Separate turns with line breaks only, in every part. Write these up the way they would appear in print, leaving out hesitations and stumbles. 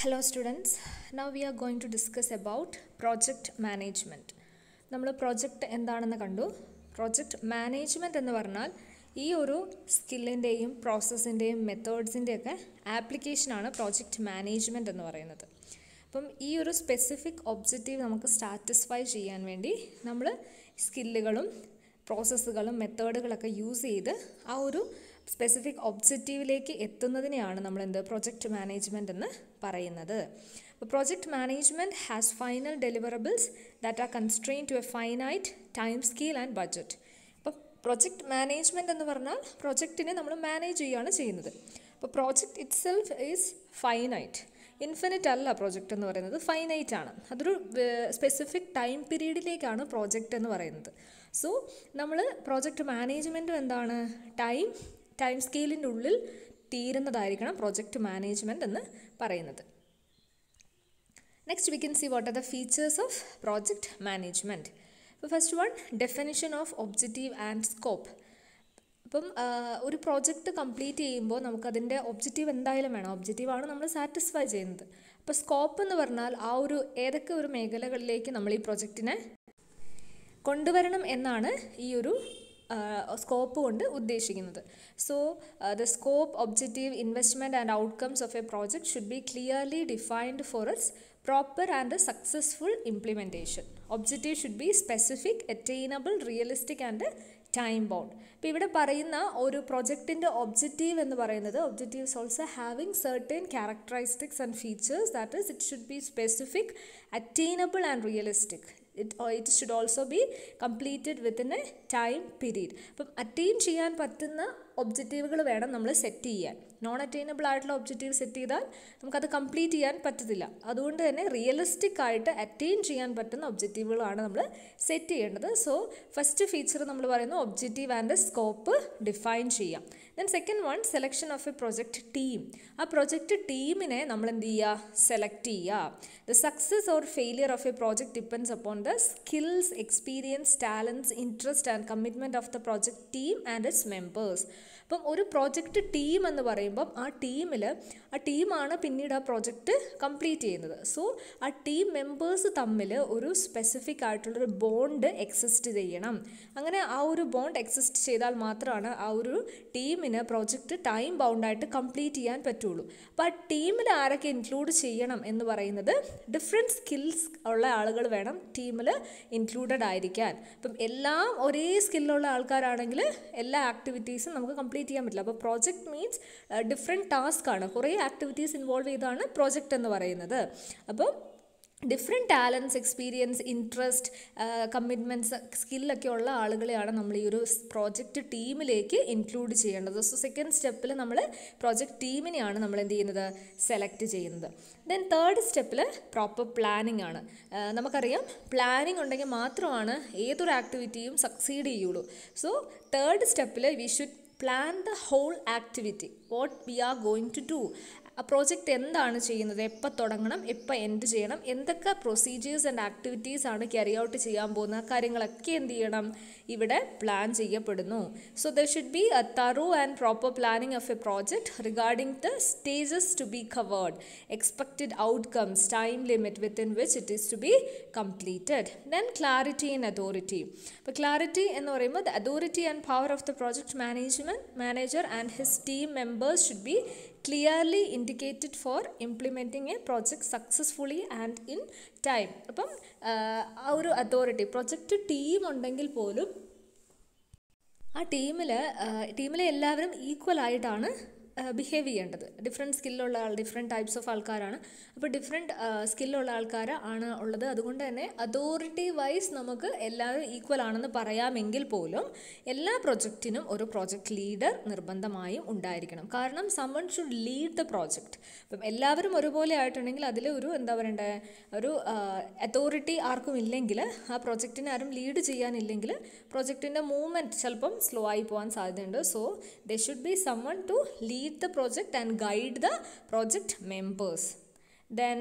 Hello students, now we are going to discuss about project management. നമ്മൾ project എന്താണെന്ന് കണ്ടു. Project management എന്ന് പറഞ്ഞാൽ ഈ ഒരു സ്കില്ലിൻ്റെയും പ്രോസസ്സിൻ്റെയും മെത്തേഡ്സിൻ്റെയൊക്കെ ആപ്ലിക്കേഷനാണ് പ്രോജക്റ്റ് മാനേജ്മെൻറ്റ് എന്ന് പറയുന്നത്. അപ്പം ഈ ഒരു സ്പെസിഫിക് ഒബ്ജക്റ്റീവ് നമുക്ക് സാറ്റിസ്ഫൈ ചെയ്യാൻ വേണ്ടി നമ്മൾ സ്കില്ലുകളും പ്രോസസ്സുകളും മെത്തേഡുകളൊക്കെ യൂസ് ചെയ്ത് ആ ഒരു സ്പെസിഫിക് ഒബ്ജക്റ്റീവിലേക്ക് എത്തുന്നതിനെയാണ് നമ്മൾ പ്രോജക്റ്റ് മാനേജ്മെൻറ്റ് എന്ന് പറയുന്നത്. Project management has final deliverables that are constrained to a finite time scale and budget. അപ്പോൾ പ്രൊജക്റ്റ് മാനേജ്മെൻറ്റ് എന്ന് പറഞ്ഞാൽ പ്രൊജക്റ്റിനെ നമ്മൾ മാനേജ് ചെയ്യുകയാണ് ചെയ്യുന്നത്. അപ്പോൾ project it self is finite, infinite അല്ല പ്രോജക്റ്റ് എന്ന് പറയുന്നത്, ഫൈനൈറ്റ് ആണ്. അതൊരു സ്പെസിഫിക് ടൈം പീരീഡിലേക്കാണ് പ്രോജക്റ്റ് എന്ന് പറയുന്നത്. സോ നമ്മൾ പ്രോജക്റ്റ് മാനേജ്മെൻറ്റും എന്താണ്, ടൈം സ്കെയിലിൻ്റെ ഉള്ളിൽ തീരുന്നതായിരിക്കണം പ്രോജക്റ്റ് മാനേജ്മെൻറ്റ് എന്ന് പറയുന്നത്. Next we can see what are the features of project management. So first one, definition of objective and scope. അപ്പം ഒരു പ്രോജക്റ്റ് കംപ്ലീറ്റ് ചെയ്യുമ്പോൾ നമുക്കതിൻ്റെ ഒബ്ജക്റ്റീവ് എന്തായാലും വേണം. ഒബ്ജക്റ്റീവാണ് നമ്മൾ സാറ്റിസ്ഫൈ ചെയ്യുന്നത്. അപ്പോൾ സ്കോപ്പ് എന്ന് പറഞ്ഞാൽ ആ ഒരു ഏതൊക്കെ ഒരു മേഖലകളിലേക്ക് നമ്മൾ ഈ പ്രൊജക്റ്റിനെ കൊണ്ടുവരണം എന്നാണ് ഈ ഒരു സ്കോപ്പ് കൊണ്ട് ഉദ്ദേശിക്കുന്നത്. So the scope, objective, investment and outcomes of a project should be clearly defined for its proper and successful implementation. Objective should be specific, attainable, realistic and time bound. ഇപ്പോൾ ഇവിടെ പറയുന്ന ഒരു പ്രൊജക്റ്റിൻ്റെ ഒബ്ജക്റ്റീവ് എന്ന് പറയുന്നത്, objective is also having certain characteristics and features, that is it should be specific, attainable and realistic. It should also be completed within a time period. അപ്പം attain ചെയ്യാൻ പറ്റുന്ന ഒബ്ജക്റ്റീവുകൾ വേണം നമ്മൾ സെറ്റ് ചെയ്യാൻ. നോൺ അറ്റൈനബിൾ ആയിട്ടുള്ള objective set ചെയ്താൽ നമുക്കത് complete ചെയ്യാൻ പറ്റത്തില്ല. അതുകൊണ്ട് തന്നെ റിയലിസ്റ്റിക് ആയിട്ട് അറ്റൈൻ ചെയ്യാൻ പറ്റുന്ന ഒബ്ജക്റ്റീവുകളാണ് നമ്മൾ സെറ്റ് ചെയ്യേണ്ടത്. സോ ഫസ്റ്റ് ഫീച്ചർ നമ്മൾ പറയുന്നു ഒബ്ജക്റ്റീവ് ആൻഡ് സ്കോപ്പ് ഡിഫൈൻ ചെയ്യാം. Then second one, selection of A project team. ആ പ്രൊജക്റ്റ് ടീമിനെ നമ്മൾ എന്ത് ചെയ്യുക, സെലക്ട് ചെയ്യുക. The success or failure of a project depends upon the skills, experience, talents, interest and commitment of the project team and its members. അപ്പം ഒരു project team എന്ന് പറയുമ്പം ആ ടീമാണ് പിന്നീട് ആ പ്രോജക്റ്റ് കംപ്ലീറ്റ് ചെയ്യുന്നത്. സോ ആ ടീം മെമ്പേഴ്സ് തമ്മിൽ ഒരു സ്പെസിഫിക് ആയിട്ടുള്ളൊരു ബോണ്ട് എക്സിസ്റ്റ് ചെയ്യണം. അങ്ങനെ ആ ഒരു ബോണ്ട് എക്സിസ്റ്റ് ചെയ്താൽ മാത്രമാണ് ആ ഒരു ടീമിന് പ്രോജക്റ്റ് ടൈം ബൗണ്ടായിട്ട് കംപ്ലീറ്റ് ചെയ്യാൻ പറ്റുള്ളൂ. അപ്പോൾ ആ ടീമിൽ ആരൊക്കെ ഇൻക്ലൂഡ് ചെയ്യണം എന്ന് പറയുന്നത്, ഡിഫറെൻറ്റ് സ്കിൽസ് ഉള്ള ആളുകൾ വേണം ടീമിൽ ഇൻക്ലൂഡഡ് ആയിരിക്കാൻ. അപ്പം എല്ലാം ഒരേ സ്കില്ലുള്ള ആൾക്കാരാണെങ്കിൽ എല്ലാ ആക്ടിവിറ്റീസും നമുക്ക് കംപ്ലീറ്റ് ചെയ്യാൻ പറ്റില്ല. അപ്പോൾ പ്രോജക്റ്റ് മീൻസ് ഡിഫറെൻറ്റ് ടാസ്ക് ആണ്, കുറേ ആക്ടിവിറ്റീസ് ഇൻവോൾവ് ചെയ്താണ് പ്രോജക്റ്റ് എന്ന് പറയുന്നത്. അപ്പോൾ different talents, experience, interest, commitments, സ്കില്ലൊക്കെ ഉള്ള ആളുകളെയാണ് നമ്മൾ ഈ ഒരു പ്രോജക്റ്റ് ടീമിലേക്ക് ഇൻക്ലൂഡ് ചെയ്യേണ്ടത്. സോ സെക്കൻഡ് സ്റ്റെപ്പിൽ നമ്മൾ പ്രോജക്റ്റ് ടീമിനെയാണ് നമ്മൾ എന്ത് ചെയ്യുന്നത്, സെലക്ട് ചെയ്യുന്നത്. ദെൻ തേർഡ് സ്റ്റെപ്പിൽ പ്രോപ്പർ പ്ലാനിങ് ആണ്. നമുക്കറിയാം പ്ലാനിങ് ഉണ്ടെങ്കിൽ മാത്രമാണ് ഏതൊരു ആക്ടിവിറ്റിയും സക്സീഡ് ചെയ്യുള്ളൂ. സോ തേർഡ് സ്റ്റെപ്പിൽ we should plan the whole activity, what we are going to do. ആ പ്രോജക്റ്റ് എന്താണ് ചെയ്യുന്നത്, എപ്പോൾ തുടങ്ങണം, എപ്പോൾ എൻഡ് ചെയ്യണം, എന്തൊക്കെ പ്രൊസീജിയേഴ്സ് ആൻഡ് ആക്ടിവിറ്റീസ് ആണ് ക്യാരി ഔട്ട് ചെയ്യാൻ പോകുന്ന കാര്യങ്ങളൊക്കെ എന്ത് ചെയ്യണം, ഇവിടെ പ്ലാൻ ചെയ്യപ്പെടുന്നു. So there should be a thorough and proper planning of a project regarding the stages to be covered, expected outcomes, time limit within which it is to be completed. Then clarity and authority. അപ്പോൾ clarity എന്ന് പറയുമ്പോൾ the authority and power of the project manager and his team members should be clearly indicated for implementing a project successfully and in time. അപ്പം ആ ഒരു authority, project team ഉണ്ടെങ്കിൽ പോലും ആ ടീമിലെ എല്ലാവരും ഈക്വൽ ആയിട്ടാണ് ബിഹേവ് ചെയ്യേണ്ടത്. ഡിഫറെൻറ്റ് സ്കില്ലുള്ള ഡിഫറെൻറ്റ് ടൈപ്സ് ഓഫ് ആൾക്കാരാണ്. അപ്പോൾ ഡിഫറെൻറ്റ് സ്കില്ലുള്ള ആൾക്കാർ ആണ് ഉള്ളത്. അതുകൊണ്ട് തന്നെ അതോറിറ്റി വൈസ് നമുക്ക് എല്ലാവരും ഈക്വൽ ആണെന്ന് പറയാമെങ്കിൽ പോലും എല്ലാ പ്രൊജക്റ്റിനും ഒരു പ്രോജക്റ്റ് ലീഡർ നിർബന്ധമായും ഉണ്ടായിരിക്കണം. കാരണം someone should lead the project. അപ്പം എല്ലാവരും ഒരുപോലെ ആയിട്ടുണ്ടെങ്കിൽ അതിൽ ഒരു ഒരു അതോറിറ്റി ആർക്കും ഇല്ലെങ്കിൽ, ആ പ്രൊജക്റ്റിനെ ആരും ലീഡ് ചെയ്യാനില്ലെങ്കിൽ പ്രോജക്റ്റിൻ്റെ മൂവ്മെൻറ്റ് ചിലപ്പം സ്ലോ ആയി പോകാൻ സാധ്യതയുണ്ട്. So they should be someone to lead the project and guide the project members. Then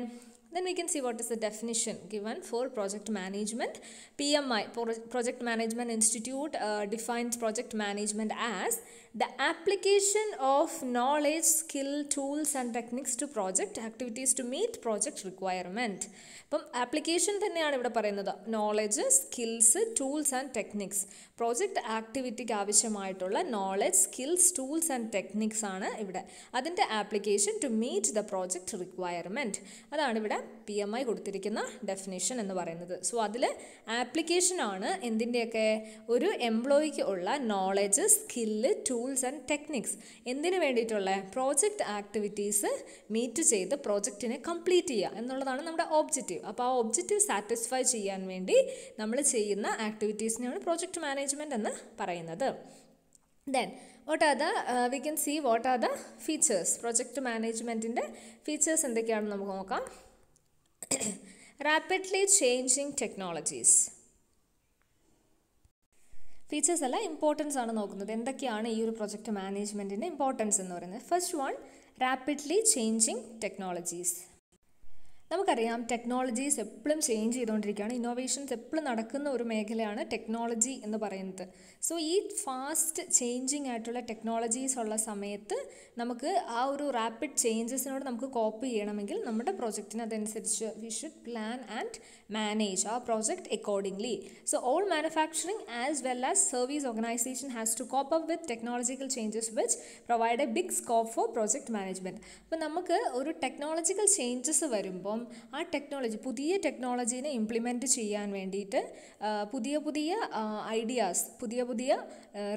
we can see what is the definition given for project management. PMI, Project Management Institute, defines project management as The application of knowledge, skill, tools and techniques to project activities to meet project requirement. അപ്പം application തന്നെയാണ് ഇവിടെ പറയുന്നത്. Knowledge, skills, tools and techniques. Project ആക്ടിവിറ്റിക്ക് ആവശ്യമായിട്ടുള്ള knowledge, skills, tools and techniques ആണ് ഇവിടെ. അതിൻ്റെ application to meet the project requirement. അതാണ് ഇവിടെ PMI കൊടുത്തിരിക്കുന്ന ഡെഫിനേഷൻ എന്ന് പറയുന്നത്. സോ അതിൽ ആപ്ലിക്കേഷനാണ് എന്തിൻ്റെയൊക്കെ, ഒരു എംപ്ലോയിക്ക് ഉള്ള knowledge, skill, tools and techniques എന്തിനു വേണ്ടിയിട്ടുള്ള പ്രോജക്റ്റ് ആക്ടിവിറ്റീസ് മീറ്റ് ചെയ്ത് പ്രോജക്റ്റിനെ കംപ്ലീറ്റ് ചെയ്യുക എന്നുള്ളതാണ് നമ്മുടെ ഒബ്ജക്റ്റീവ്. അപ്പോൾ ആ ഒബ്ജക്റ്റീവ് സാറ്റിസ്ഫൈ ചെയ്യാൻ വേണ്ടി നമ്മൾ ചെയ്യുന്ന ആക്ടിവിറ്റീസിനെയാണ് പ്രോജക്റ്റ് മാനേജ്മെൻറ്റ് എന്ന് പറയുന്നത്. Then what are the we can see what are the features. Project managementന്റെ features എന്തൊക്കെയാണെന്ന് നമുക്ക് നോക്കാം. Rapidly changing technologies. ഫീച്ചേഴ്സ് അല്ല, ഇമ്പോർട്ടൻസ് ആണ് നോക്കുന്നത്. എന്തൊക്കെയാണ് ഈ ഒരു പ്രൊജക്റ്റ് മാനേജ്മെൻറ്റിൻ്റെ ഇമ്പോർട്ടൻസ് എന്ന് പറയുന്നത്. First one, rapidly changing technologies. നമുക്കറിയാം ടെക്നോളജീസ് എപ്പോഴും ചേഞ്ച് ചെയ്തുകൊണ്ടിരിക്കുകയാണ്. ഇന്നോവേഷൻസ് എപ്പോഴും നടക്കുന്ന ഒരു മേഖലയാണ് ടെക്നോളജി എന്ന് പറയുന്നത്. സോ ഈ ഫാസ്റ്റ് ചേഞ്ചിങ് ആയിട്ടുള്ള ടെക്നോളജീസ് ഉള്ള സമയത്ത് നമുക്ക് ആ ഒരു റാപ്പിഡ് ചേഞ്ചസിനോട് നമുക്ക് കോപ്പ് ചെയ്യണമെങ്കിൽ നമ്മുടെ പ്രോജക്റ്റിന് അതനുസരിച്ച് we should plan and manage ആ project accordingly. So all manufacturing as well as service organisation has to cope up with technological changes which provide a big scope for project management. അപ്പോൾ നമുക്ക് ഒരു technological changes വരുമ്പം ആ technology, പുതിയ ടെക്നോളജീനെ implement ചെയ്യാൻ വേണ്ടിയിട്ട് പുതിയ പുതിയ ഐഡിയാസ്, പുതിയ പുതിയ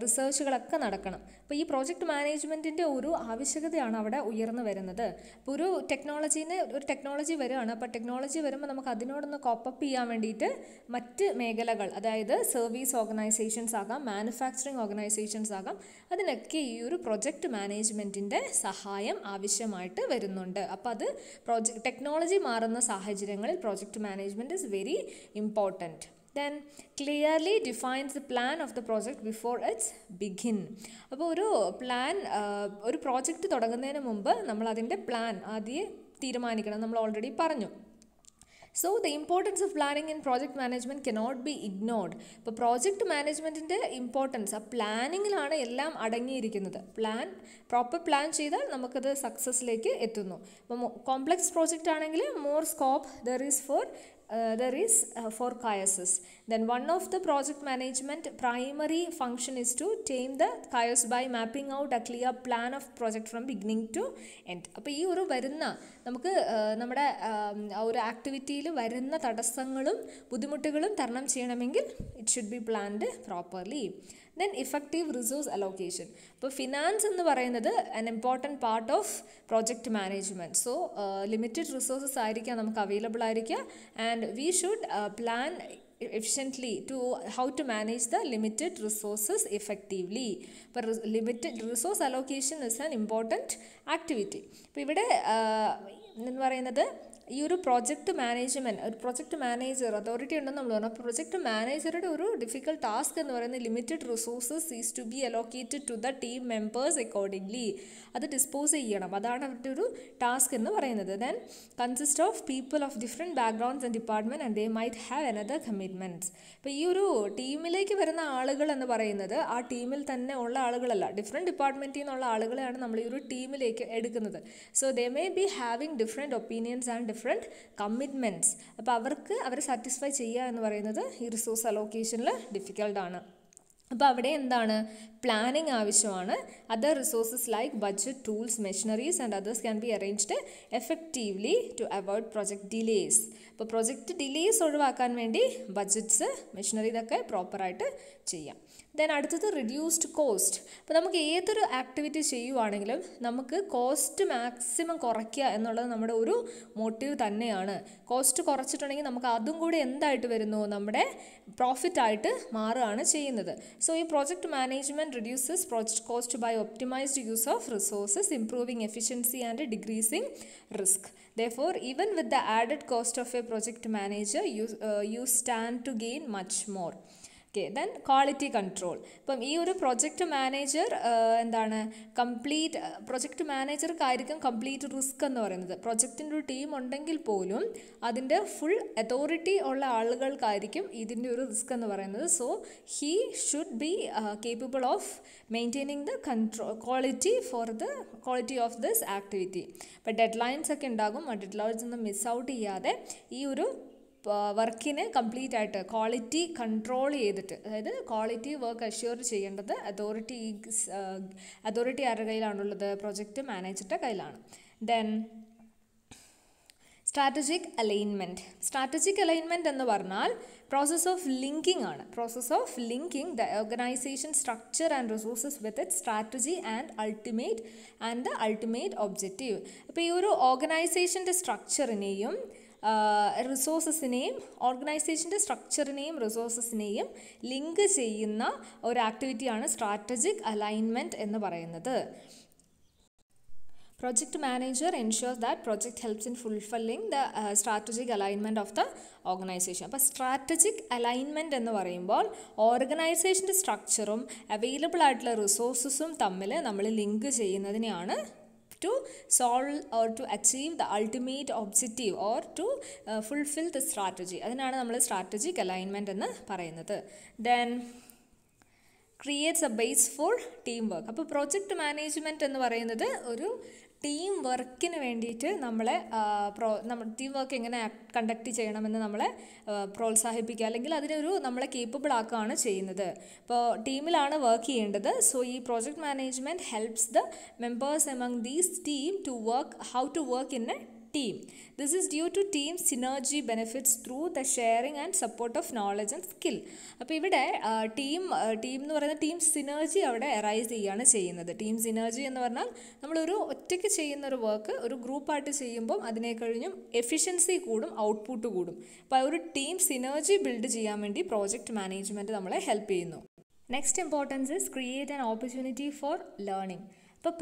റിസർച്ചുകളൊക്കെ നടക്കണം. അപ്പോൾ ഈ പ്രോജക്റ്റ് മാനേജ്മെൻറ്റിൻ്റെ ഒരു ആവശ്യകതയാണ് അവിടെ ഉയർന്നു വരുന്നത്. അപ്പോൾ ഒരു ടെക്നോളജി വരികയാണ്. അപ്പോൾ ടെക്നോളജി വരുമ്പോൾ നമുക്ക് അതിനോടൊന്ന് കോപ്പപ്പ് ചെയ്യാൻ വേണ്ടിയിട്ട് മറ്റ് മേഖലകൾ, അതായത് സർവീസ് ഓർഗനൈസേഷൻസ് ആകാം, മാനുഫാക്ചറിങ് ഓർഗനൈസേഷൻസ് ആകാം, അതിനൊക്കെ ഈ ഒരു പ്രൊജക്റ്റ് മാനേജ്മെൻറ്റിൻ്റെ സഹായം ആവശ്യമായിട്ട് വരുന്നുണ്ട്. അപ്പോൾ അത് ടെക്നോളജി മാറുന്ന സാഹചര്യങ്ങളിൽ project management is very important. Then clearly defines the plan of the project before its begin. അപ്പോൾ ഒരു പ്രോജക്റ്റ് തുടങ്ങുന്നതിന് മുമ്പ് നമ്മൾ അതിൻ്റെ പ്ലാൻ ആദ്യം തീരുമാനിക്കണം. നമ്മൾ ഓൾറെഡി പറഞ്ഞു. So the importance of planning in project management cannot be ignored. ഇപ്പോൾ പ്രോജക്റ്റ് മാനേജ്മെൻറ്റിൻ്റെ ഇമ്പോർട്ടൻസ് ആ പ്ലാനിങ്ങിലാണ് എല്ലാം അടങ്ങിയിരിക്കുന്നത്. പ്രോപ്പർ പ്ലാൻ ചെയ്താൽ നമുക്കത് സക്സസ്സിലേക്ക് എത്തുന്നു. ഇപ്പോൾ കോംപ്ലക്സ് പ്രോജക്റ്റ് ആണെങ്കിൽ more scope there is for chaoses. Then one of the project management primary function is to tame the chaos by mapping out a clear plan of project from beginning to end. അപ്പോൾ ഈ ഒരു വരുന്ന നമുക്ക് നമ്മുടെ ഒരു ആക്ടിവിറ്റിയിൽ വരുന്ന തടസ്സങ്ങളും ബുദ്ധിമുട്ടുകളും തരണം ചെയ്യണമെങ്കിൽ it should be planned properly. Then effective resource allocation. ഇപ്പോൾ ഫിനാൻസ് എന്ന് പറയുന്നത് an important part of project management. So limited resources ആയിരിക്കാം നമുക്ക് അവൈലബിൾ ആയിരിക്കുക, and we should plan efficiently to how to manage the limited resources effectively. അപ്പോൾ limited resource allocation is an important activity. അപ്പോൾ ഇവിടെ എന്ന് പറയുന്നത് ഈ ഒരു പ്രോജക്റ്റ് മാനേജ്മെൻറ്റ്, ഒരു പ്രോജക്റ്റ് മാനേജർ അതോറിറ്റി ഉണ്ടെന്ന് നമ്മൾ പറഞ്ഞു. പ്രോജക്റ്റ് മാനേജറുടെ ഒരു ഡിഫിക്കൽട്ട് ടാസ്ക് എന്ന് പറയുന്നത് limited resources is to be allocated to the team members accordingly. അത് ഡിസ്പോസ് ചെയ്യണം, അതാണ് അവരുടെ ഒരു ടാസ്ക് എന്ന് പറയുന്നത്. Then consist of people of different backgrounds and department and they might have another commitments. ഇപ്പോൾ ഈ ഒരു ടീമിലേക്ക് വരുന്ന ആളുകൾ എന്ന് പറയുന്നത് ആ ടീമിൽ തന്നെ ഉള്ള ആളുകളല്ല, ഡിഫറെൻറ്റ് ഡിപ്പാർട്ട്മെൻറ്റിൽ നിന്നുള്ള ആളുകളെയാണ് നമ്മൾ ഈ ഒരു ടീമിലേക്ക് എടുക്കുന്നത്. So they may be having different opinions and different commitments. അപ്പോൾ അവരെ സാറ്റിസ്ഫൈ ചെയ്യുക എന്ന് പറയുന്നത് ഈ റിസോഴ്സ് അലോക്കേഷനിൽ ഡിഫിക്കൽട്ടാണ്. അപ്പോൾ അവിടെ എന്താണ്, പ്ലാനിങ് ആവശ്യമാണ്. Other resources like budget, tools, machineries and others can be arranged effectively to avoid project delays. അപ്പോൾ പ്രൊജക്റ്റ് ഡിലേസ് ഒഴിവാക്കാൻ വേണ്ടി ബഡ്ജറ്റ്സ്, മെഷീനറി ഇതൊക്കെ പ്രോപ്പറായിട്ട് ചെയ്യാം. ദെൻ അടുത്തത് റിഡ്യൂസ്ഡ് കോസ്റ്റ്. അപ്പോൾ നമുക്ക് ഏതൊരു ആക്ടിവിറ്റി ചെയ്യുവാണെങ്കിലും നമുക്ക് കോസ്റ്റ് മാക്സിമം കുറയ്ക്കുക എന്നുള്ളത് നമ്മുടെ ഒരു മോട്ടീവ് തന്നെയാണ്. കോസ്റ്റ് കുറച്ചിട്ടുണ്ടെങ്കിൽ നമുക്ക് അതും കൂടി എന്തായിട്ട് വരുന്നു, നമ്മുടെ പ്രോഫിറ്റായിട്ട് മാറുകയാണ് ചെയ്യുന്നത്. സോ ഈ project management reduces project cost by optimised use of resources, improving efficiency and decreasing risk. Therefore, even with the added cost of a project manager, you stand to gain much more. Okay, then quality control. ഇപ്പം ഈ ഒരു project manager എന്താണ് complete project മാനേജർക്കായിരിക്കും complete risk എന്ന് പറയുന്നത്. പ്രൊജക്റ്റിൻ്റെ ഒരു team ഉണ്ടെങ്കിൽ പോലും അതിൻ്റെ ഫുൾ അതോറിറ്റി ഉള്ള ആളുകൾക്കായിരിക്കും ഇതിൻ്റെ ഒരു റിസ്ക് എന്ന് പറയുന്നത്. So he should be capable of maintaining the quality of this activity. ഇപ്പം ഡെഡ് ലൈൻസ് ഒക്കെ ഉണ്ടാകും. ആ ഡെഡ് ലൈൻസ് ഒന്നും മിസ് ഔട്ട് ചെയ്യാതെ ഈ ഒരു വർക്കിനെ കംപ്ലീറ്റ് ആയിട്ട് ക്വാളിറ്റി കൺട്രോൾ ചെയ്തിട്ട്, അതായത് ക്വാളിറ്റി വർക്ക് അഷ്യൂർ ചെയ്യേണ്ടത് അതോറിറ്റി ആരുടെ കയ്യിലാണുള്ളത്? പ്രൊജക്റ്റ് മാനേജറുടെ കയ്യിലാണ്. ദെൻ സ്ട്രാറ്റജിക് അലൈൻമെൻറ്റ് എന്ന് പറഞ്ഞാൽ പ്രോസസ് ഓഫ് ലിങ്കിങ് ആണ്. Process of linking the organisation structure and resources with it strategy and the ultimate objective. അപ്പോൾ ഈ ഒരു ഓർഗനൈസേഷൻ്റെ സ്ട്രക്ചറിനെയും റിസോഴ്സസിനെയും ലിങ്ക് ചെയ്യുന്ന ഒരു ആക്ടിവിറ്റിയാണ് സ്ട്രാറ്റജിക് അലൈൻമെൻറ്റ് എന്ന് പറയുന്നത്. Project manager ensures that project helps in fulfilling the strategic alignment of the organization. അപ്പോൾ strategic alignment എന്ന് പറയുമ്പോൾ ഓർഗനൈസേഷൻ്റെ സ്ട്രക്ചറും അവൈലബിൾ ആയിട്ടുള്ള റിസോഴ്സസും തമ്മിൽ നമ്മൾ link ചെയ്യുന്നതിനെയാണ് to solve or to achieve the ultimate objective or to fulfill the strategy. അതിനാണ് നമ്മൾ strategic alignment എന്ന് പറയുന്നത്. Then creates a base for teamwork. അപ്പോൾ പ്രോജക്റ്റ് മാനേജ്മെൻറ്റ് എന്ന് പറയുന്നത് ഒരു ടീം വർക്കിന് വേണ്ടിയിട്ട് നമ്മളെ ടീം വർക്ക് എങ്ങനെ കണ്ടക്ട് ചെയ്യണമെന്ന് നമ്മളെ പ്രോത്സാഹിപ്പിക്കുക, അല്ലെങ്കിൽ അതിനൊരു നമ്മളെ കേപ്പബിൾ ആക്കുകയാണ് ചെയ്യുന്നത്. ഇപ്പോൾ ടീമിലാണ് വർക്ക് ചെയ്യേണ്ടത്. സോ ഈ project management helps the members among these team to work how to work in a team. This is due to team synergy benefits through the sharing and support of knowledge and skill. അപ്പോൾ ഇവിടെ team എന്ന് പറയുന്ന team synergy അവിടെ arise ചെയ്യുകയാണ് ചെയ്യുന്നത്. Team synergy എന്ന് പറഞ്ഞാൽ നമ്മളൊരു ഒറ്റയ്ക്ക് ചെയ്യുന്ന ഒരു വർക്ക് ഒരു ഗ്രൂപ്പായിട്ട് ചെയ്യുമ്പം അതിനെ കഴിഞ്ഞും എഫിഷ്യൻസി കൂടും, ഔട്ട്പുട്ട് കൂടും. അപ്പോൾ ഒരു ടീം സിനർജി ബിൽഡ് ചെയ്യാൻ വേണ്ടി പ്രോജക്റ്റ് മാനേജ്മെൻറ്റ് നമ്മളെ ഹെൽപ്പ് ചെയ്യുന്നു. Next importance is create an opportunity for learning. ഇപ്പോൾ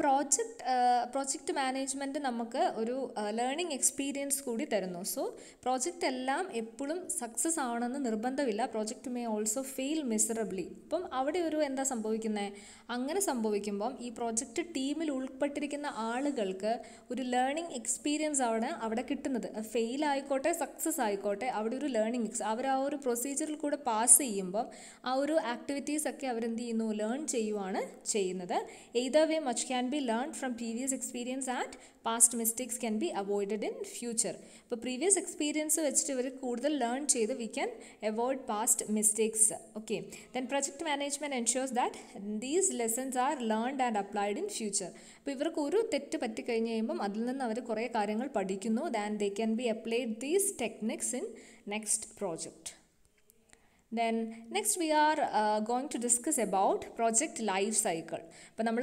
പ്രോജക്റ്റ് മാനേജ്മെൻറ്റ് നമുക്ക് ഒരു ലേണിംഗ് എക്സ്പീരിയൻസ് കൂടി തരുന്നു. സോ പ്രോജക്റ്റ് എല്ലാം എപ്പോഴും സക്സസ് ആവണമെന്ന് നിർബന്ധമില്ല. Project may also fail miserably. അപ്പം അവിടെ ഒരു എന്താ സംഭവിക്കുന്നത്? അങ്ങനെ സംഭവിക്കുമ്പം ഈ പ്രോജക്റ്റ് ടീമിൽ ഉൾപ്പെട്ടിരിക്കുന്ന ആളുകൾക്ക് ഒരു ലേണിംഗ് എക്സ്പീരിയൻസ് അവിടെ കിട്ടുന്നത്. ഫെയിൽ ആയിക്കോട്ടെ സക്സസ് ആയിക്കോട്ടെ, അവിടെ ഒരു ലേണിംഗ് അവർ ആ ഒരു പ്രൊസീജിയറിൽ കൂടെ പാസ് ചെയ്യുമ്പം ആ ഒരു ആക്ടിവിറ്റീസ് ഒക്കെ അവരെന്ത് ചെയ്യുന്നു? ലേൺ ചെയ്യുവാണ് ചെയ്യുന്നത്. Either way much can be learned from previous experience and past mistakes can be avoided in future. അപ്പോൾ പ്രീവിയസ് എക്സ്പീരിയൻസ് വെച്ചിട്ട് ഇവർ കൂടുതൽ ലേൺ ചെയ്ത് we can avoid past mistakes. Okay, then project management ensures that these lessons are learned and applied in future. അപ്പോൾ ഇവർക്ക് ഒരു തെറ്റ് പറ്റിക്കഴിഞ്ഞ് കഴിയുമ്പം അതിൽ നിന്ന് അവർ കുറേ കാര്യങ്ങൾ പഠിക്കുന്നു. then they can be applied these techniques in next project. Then next we are going to discuss about project life cycle. അപ്പോൾ നമ്മൾ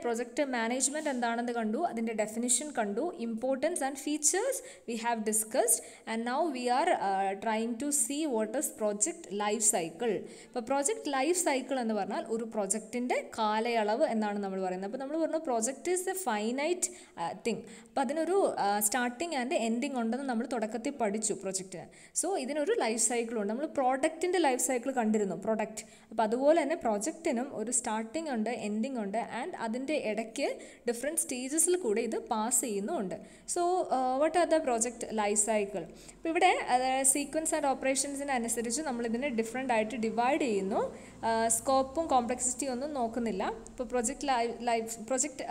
പ്രോജക്റ്റ് മാനേജ്മെൻറ്റ് എന്താണെന്ന് കണ്ടു, അതിൻ്റെ ഡെഫിനിഷൻ കണ്ടു, importance and features we have discussed and now we are trying to see what is project life cycle. അപ്പോൾ project life cycle എന്ന് പറഞ്ഞാൽ ഒരു പ്രോജക്റ്റിൻ്റെ കാലയളവ് എന്നാണ് നമ്മൾ പറയുന്നത്. അപ്പോൾ നമ്മൾ പറഞ്ഞു project is A finite thing. അപ്പോൾ അതിനൊരു സ്റ്റാർട്ടിങ് ആൻഡ് എൻഡിങ് ഉണ്ടെന്ന് നമ്മൾ തുടക്കത്തിൽ പഠിച്ചു പ്രോജക്റ്റിന്. സോ ഇതിനൊരു ലൈഫ് സൈക്കിളുണ്ട്. നമ്മൾ പ്രോഡക്റ്റിൻ്റെ ലൈഫ് സൈക്കിൾ കണ്ടിരുന്നു, പ്രൊഡക്റ്റ്. അപ്പോൾ അതുപോലെ തന്നെ പ്രോജക്റ്റിനും ഒരു സ്റ്റാർട്ടിംഗ് ഉണ്ട്, എൻഡിങ് ഉണ്ട്, ആൻഡ് അതിൻ്റെ ഇടയ്ക്ക് ഡിഫറെൻറ്റ് സ്റ്റേജസിൽ കൂടെ ഇത് പാസ് ചെയ്യുന്നുമുണ്ട്. So what are the project life cycle? അപ്പോൾ ഇവിടെ സീക്വൻസ് ആൻഡ് ഓപ്പറേഷൻസിന് അനുസരിച്ച് നമ്മളിതിനെ ഡിഫറെൻ്റ് ആയിട്ട് ഡിവൈഡ് ചെയ്യുന്നു. സ്കോപ്പും കോംപ്ലക്സിറ്റിയും ഒന്നും നോക്കുന്നില്ല. ഇപ്പോൾ project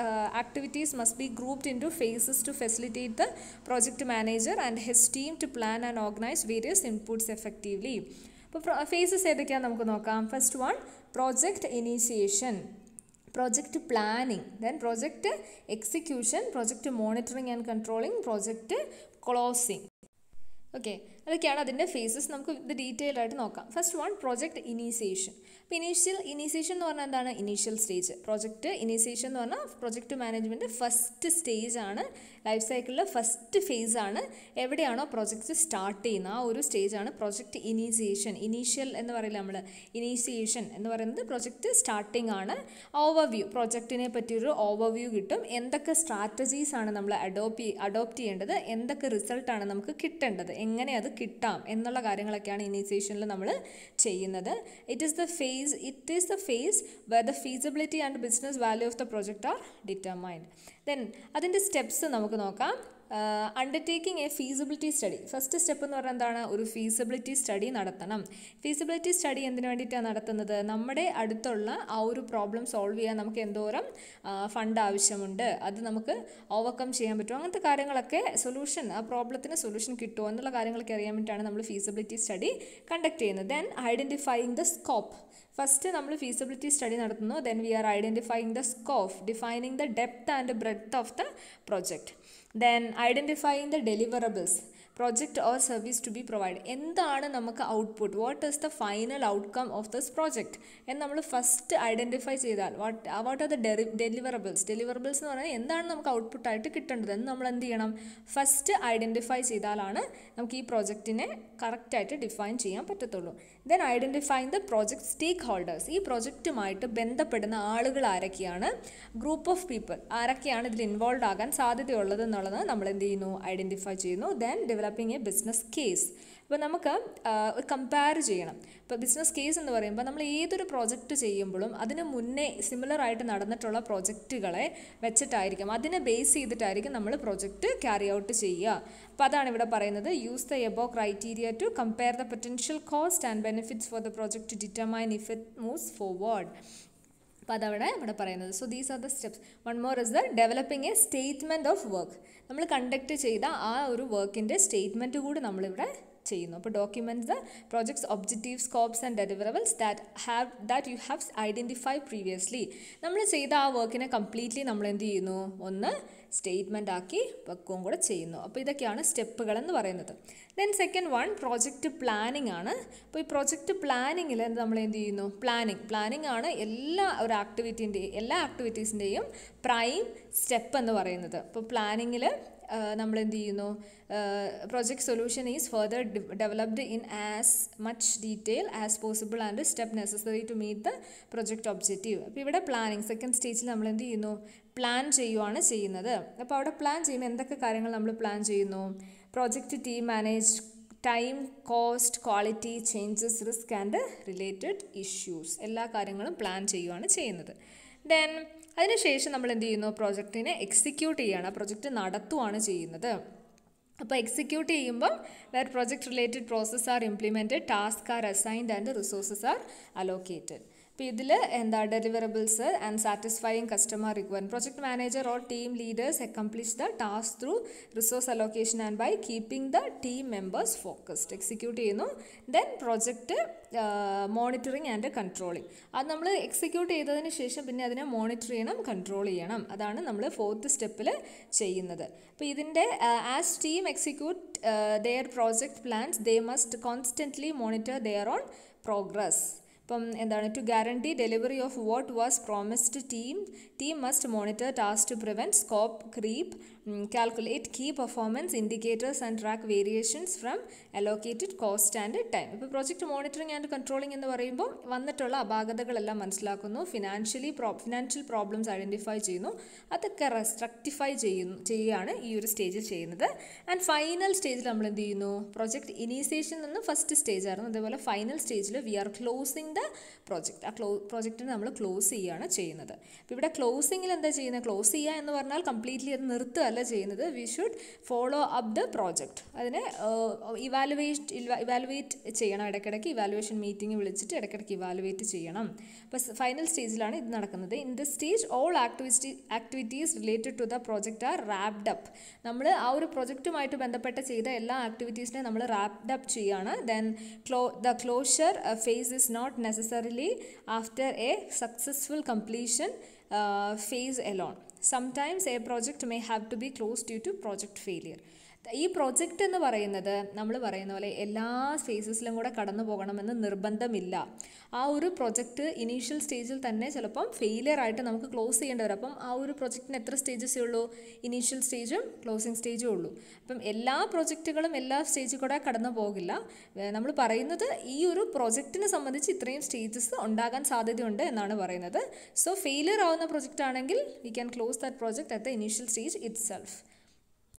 activities must be grouped into phases to facilitate the project manager and his team to plan and organise various inputs effectively. അപ്പോൾ ഫേസസ് ഏതൊക്കെയാണെന്ന് നമുക്ക് നോക്കാം. First one, project initiation, project planning, then project execution, project monitoring and controlling, project closing. Okay, അതൊക്കെയാണ് അതിൻ്റെ faces. നമുക്ക് ഇത് detail ആയിട്ട് നോക്കാം. First one, project initiation. അപ്പോൾ ഇനീഷ്യേഷൻ എന്ന് പറഞ്ഞാൽ എന്താണ്? Initial stage. പ്രോജക്റ്റ് ഇനീഷ്യേഷൻ എന്ന് പറഞ്ഞാൽ പ്രോജക്റ്റ് മാനേജ്മെൻറ്റ് ഫസ്റ്റ് സ്റ്റേജ് ആണ്, ലൈഫ് സൈക്കിളിലെ ഫസ്റ്റ് ഫേസ് ആണ്. എവിടെയാണോ പ്രോജക്റ്റ് സ്റ്റാർട്ട് ചെയ്യുന്ന ആ ഒരു സ്റ്റേജാണ് പ്രോജക്റ്റ് ഇനീഷ്യേഷൻ. ഇനീഷ്യൽ എന്ന് പറയില്ല നമ്മൾ, ഇനീഷ്യേഷൻ എന്ന് പറയുന്നത് പ്രോജക്റ്റ് സ്റ്റാർട്ടിംഗ് ആണ്. ഓവർവ്യൂ, പ്രോജക്റ്റിനെ പറ്റിയൊരു ഓവർവ്യൂ കിട്ടും. എന്തൊക്കെ സ്ട്രാറ്റജീസ് ആണ് നമ്മൾ അഡോപ്റ്റ് ചെയ്യേണ്ടത്, എന്തൊക്കെ റിസൾട്ടാണ് നമുക്ക് കിട്ടേണ്ടത്, എങ്ങനെ അത് കിട്ടാം എന്നുള്ള കാര്യങ്ങളൊക്കെയാണ് ഇനീഷ്യേഷനിൽ നമ്മൾ ചെയ്യുന്നത്. It is the phase where the feasibility and business value of the project are determined. Then അതിൻ്റെ സ്റ്റെപ്സ് നമുക്ക് നോക്കാം. Undertaking A feasibility study. First step എന്ന് പറഞ്ഞാൽ എന്താണ്? ഒരു ഫീസിബിലിറ്റി സ്റ്റഡി നടത്തണം. ഫീസിബിലിറ്റി സ്റ്റഡി എന്തിനു വേണ്ടിയിട്ടാണ് നടത്തുന്നത്? നമ്മുടെ അടുത്തുള്ള ആ ഒരു പ്രോബ്ലം സോൾവ് ചെയ്യാൻ നമുക്ക് എന്തോരം ഫണ്ട് ആവശ്യമുണ്ട്, അത് നമുക്ക് ഓവർകം ചെയ്യാൻ പറ്റുമോ, അങ്ങനത്തെ കാര്യങ്ങളൊക്കെ സൊല്യൂഷൻ, ആ പ്രോബ്ലത്തിന് സൊല്യൂഷൻ കിട്ടുമോ എന്നുള്ള കാര്യങ്ങളൊക്കെ അറിയാൻ വേണ്ടിയിട്ടാണ് നമ്മൾ ഫീസിബിലിറ്റി സ്റ്റഡി കണ്ടക്ട് ചെയ്യുന്നത്. Then identifying the scope. First നമ്മൾ ഫീസിബിലിറ്റി സ്റ്റഡി നടത്തുന്നു. Then we are identifying the scope, defining the depth and breadth of the project. Then identifying the deliverables, project or service to be provided. എന്താണ് നമുക്ക് output, what is the final outcome of this project എന്ന് നമ്മൾ first identify ചെയ്താൽ what are the deliverables എന്ന് പറഞ്ഞാൽ എന്താണ് നമുക്ക് ഔട്ട്പുട്ടായിട്ട് കിട്ടേണ്ടത് എന്ന് നമ്മൾ എന്ത് ചെയ്യണം? ഫസ്റ്റ് ഐഡൻറ്റിഫൈ ചെയ്താലാണ് നമുക്ക് ഈ പ്രോജക്റ്റിനെ കറക്റ്റായിട്ട് ഡിഫൈൻ ചെയ്യാൻ പറ്റത്തുള്ളൂ. Then identifying the project stakeholders. ഈ പ്രോജക്റ്റുമായിട്ട് ബന്ധപ്പെടുന്ന ആളുകൾ ആരൊക്കെയാണ്, ഗ്രൂപ്പ് ഓഫ് പീപ്പിൾ ആരൊക്കെയാണ് ഇതിൽ ഇൻവോൾവ് ആകാൻ സാധ്യതയുള്ളത് എന്നുള്ളത് നമ്മൾ എന്ത് ചെയ്യുന്നു? ഐഡൻറ്റിഫൈ ചെയ്യുന്നു. Then developing A business case. അപ്പോൾ നമുക്ക് കമ്പയർ ചെയ്യണം. ഇപ്പോൾ ബിസിനസ് കേസ് എന്ന് പറയുമ്പോൾ നമ്മൾ ഏതൊരു പ്രോജക്റ്റ് ചെയ്യുമ്പോഴും അതിന് മുന്നേ സിമിലർ ആയിട്ട് നടന്നിട്ടുള്ള പ്രോജക്റ്റുകളെ വെച്ചിട്ടായിരിക്കും, അതിനെ ബേസ് ചെയ്തിട്ടായിരിക്കും നമ്മൾ പ്രോജക്റ്റ് ക്യാരി ഔട്ട് ചെയ്യുക. അപ്പോൾ അതാണ് ഇവിടെ പറയുന്നത്. Use the above criteria to compare the potential cost and benefits for the project to determine if it moves forward. അപ്പോൾ അതവിടെ ഇവിടെ പറയുന്നത്. So these are the steps. One more is the developing a statement of work. നമ്മൾ conduct ചെയ്ത ആ ഒരു വർക്കിൻ്റെ statement കൂടി നമ്മളിവിടെ ചെയ്യുന്നു. അപ്പോൾ documents the projects objective, scopes and deliverables that you have identify previously. നമ്മൾ ചെയ്ത ആ വർക്കിനെ കംപ്ലീറ്റ്ലി നമ്മൾ എന്ത് ചെയ്യുന്നു? ഒന്ന് സ്റ്റേറ്റ്മെൻ്റ് ആക്കി വെക്കുകയും കൂടെ ചെയ്യുന്നു. അപ്പോൾ ഇതൊക്കെയാണ് സ്റ്റെപ്പുകൾ എന്ന് പറയുന്നത്. Then second one project planning ആണ്. അപ്പോൾ ഈ പ്രോജക്റ്റ് പ്ലാനിങ്ങിൽ നമ്മൾ എന്ത് ചെയ്യുന്നു? പ്ലാനിങ് ആണ് എല്ലാ ആക്ടിവിറ്റീസിൻ്റെയും പ്രൈം സ്റ്റെപ്പ് എന്ന് പറയുന്നത്. അപ്പോൾ പ്ലാനിങ്ങിൽ നമ്മൾ എന്ത് ചെയ്യുന്നു? project solution is further developed in as much detail as possible and step necessary to meet the project objective. അപ്പോൾ ഇവിടെ പ്ലാനിങ് സെക്കൻഡ് സ്റ്റേജിൽ നമ്മൾ എന്ത് ചെയ്യുന്നു? പ്ലാൻ ചെയ്യുകയാണ് ചെയ്യുന്നത്. അപ്പോൾ അവിടെ പ്ലാൻ ചെയ്യുമ്പോൾ എന്തൊക്കെ കാര്യങ്ങൾ നമ്മൾ പ്ലാൻ ചെയ്യുന്നു? Project team manage time, cost, quality, changes, risk and related issues, എല്ലാ കാര്യങ്ങളും പ്ലാൻ ചെയ്യുകയാണ് ചെയ്യുന്നത്. ദെൻ അതിനുശേഷം നമ്മൾ എന്ത് ചെയ്യുന്നു? പ്രോജക്റ്റിനെ എക്സിക്യൂട്ട് ചെയ്യുകയാണ്, പ്രോജക്റ്റ് നടത്തുകയാണ് ചെയ്യുന്നത്. അപ്പോൾ എക്സിക്യൂട്ട് ചെയ്യുമ്പോൾ where project related process are implemented, task are assigned and resources are allocated. അപ്പോൾ ഇതിൽ എന്താ deliverables and satisfying customer requirement. Project manager or team leaders accomplish the task through resource allocation and by keeping the team members focused. Execute ചെയ്യുന്നു. Then project monitoring and controlling. അത് നമ്മൾ execute ചെയ്തതിന് ശേഷം പിന്നെ അതിനെ മോണിറ്റർ ചെയ്യണം, control ചെയ്യണം. അതാണ് നമ്മൾ ഫോർത്ത് സ്റ്റെപ്പിൽ ചെയ്യുന്നത്. അപ്പോൾ ഇതിൻ്റെ as team execute their project plans, they must constantly monitor their own progress. ഇപ്പം എന്താണ്? To guarantee delivery of what was promised team must monitor task to prevent scope creep, calculate key performance indicators and track variations from allocated cost and time. ഇപ്പോൾ project monitoring and controlling എന്ന് പറയുമ്പോൾ വന്നിട്ടുള്ള അപാകതകളെല്ലാം മനസ്സിലാക്കുന്നു, financial problems identify ചെയ്യുന്നു, അതൊക്കെ rectify ചെയ്യുകയാണ് ഈ ഒരു സ്റ്റേജിൽ ചെയ്യുന്നത്. ആൻഡ് ഫൈനൽ സ്റ്റേജിൽ നമ്മൾ എന്ത് ചെയ്യുന്നു? പ്രോജക്റ്റ് ഇനീഷ്യേഷൻ നിന്ന് ഫസ്റ്റ് സ്റ്റേജ് ആയിരുന്നു, അതേപോലെ ഫൈനൽ സ്റ്റേജിൽ we are closing the project. ആ പ്രോജക്റ്റിനെ നമ്മൾ ക്ലോസ് ചെയ്യുകയാണ് ചെയ്യുന്നത്. അപ്പോൾ ഇവിടെ ക്ലോസിങ്ങിൽ എന്താ ചെയ്യുന്നത്? ക്ലോസ് ചെയ്യുക എന്ന് പറഞ്ഞാൽ കംപ്ലീറ്റ്ലി അത് നിർത്തുകയല്ല ചെയ്യുന്നത്. We should follow up the project. അതിനെ ഇവാലുവേറ്റ് ചെയ്യണം. ഇടയ്ക്കിടയ്ക്ക് ഇവാലുവേഷൻ മീറ്റിംഗ് വിളിച്ചിട്ട് ഇടയ്ക്കിടയ്ക്ക് ഇവാലുവേറ്റ് ചെയ്യണം. അപ്പോൾ ഫൈനൽ സ്റ്റേജിലാണ് ഇത് നടക്കുന്നത്. In the stage all activities related to the project are wrapped up. നമ്മൾ ആ ഒരു പ്രോജക്റ്റുമായിട്ട് ബന്ധപ്പെട്ട് ചെയ്ത എല്ലാ ആക്ടിവിറ്റീസിനെ നമ്മൾ റാപ്ഡ് അപ്പ് ചെയ്യുകയാണ്. Then the closure phase is not necessarily after a successful completion phase alone. Sometimes a project may have to be closed due to project failure. ഈ പ്രോജക്റ്റ് എന്ന് പറയുന്നത് നമ്മൾ പറയുന്ന പോലെ എല്ലാ ഫേസസിലും കൂടെ കടന്നു പോകണമെന്ന് നിർബന്ധമില്ല. ആ ഒരു പ്രൊജക്റ്റ് ഇനീഷ്യൽ സ്റ്റേജിൽ തന്നെ ചിലപ്പം ഫെയിലിയർ ആയിട്ട് നമുക്ക് ക്ലോസ് ചെയ്യേണ്ടി വരും. അപ്പം ആ ഒരു പ്രൊജക്റ്റിന് എത്ര സ്റ്റേജസേ ഉള്ളൂ? ഇനീഷ്യൽ സ്റ്റേജും ക്ലോസിങ് സ്റ്റേജും ഉള്ളൂ. അപ്പം എല്ലാ പ്രൊജക്റ്റുകളും എല്ലാ സ്റ്റേജിൽ കൂടെ കടന്നു പോകില്ല. നമ്മൾ പറയുന്നത് ഈ ഒരു പ്രൊജക്റ്റിനെ സംബന്ധിച്ച് ഇത്രയും സ്റ്റേജസ് ഉണ്ടാകാൻ സാധ്യതയുണ്ട് എന്നാണ് പറയുന്നത്. സോ ഫെയിലിയർ ആവുന്ന പ്രൊജക്റ്റ് ആണെങ്കിൽ we can close that project at the initial stage it self.